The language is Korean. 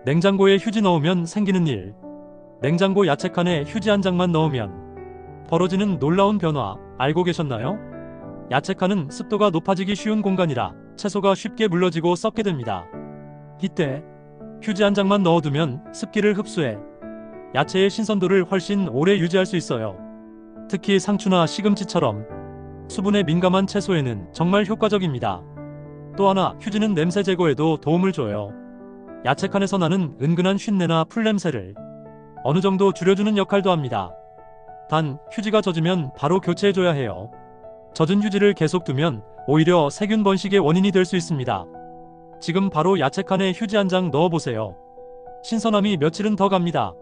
냉장고에 휴지 넣으면 생기는 일. 냉장고 야채칸에 휴지 한 장만 넣으면 벌어지는 놀라운 변화 알고 계셨나요? 야채칸은 습도가 높아지기 쉬운 공간이라 채소가 쉽게 물러지고 썩게 됩니다. 이때 휴지 한 장만 넣어두면 습기를 흡수해 야채의 신선도를 훨씬 오래 유지할 수 있어요. 특히 상추나 시금치처럼 수분에 민감한 채소에는 정말 효과적입니다. 또 하나, 휴지는 냄새 제거에도 도움을 줘요. 야채칸에서 나는 은근한 쉰내나 풀냄새를 어느 정도 줄여주는 역할도 합니다. 단, 휴지가 젖으면 바로 교체해줘야 해요. 젖은 휴지를 계속 두면 오히려 세균 번식의 원인이 될 수 있습니다. 지금 바로 야채칸에 휴지 한 장 넣어보세요. 신선함이 며칠은 더 갑니다.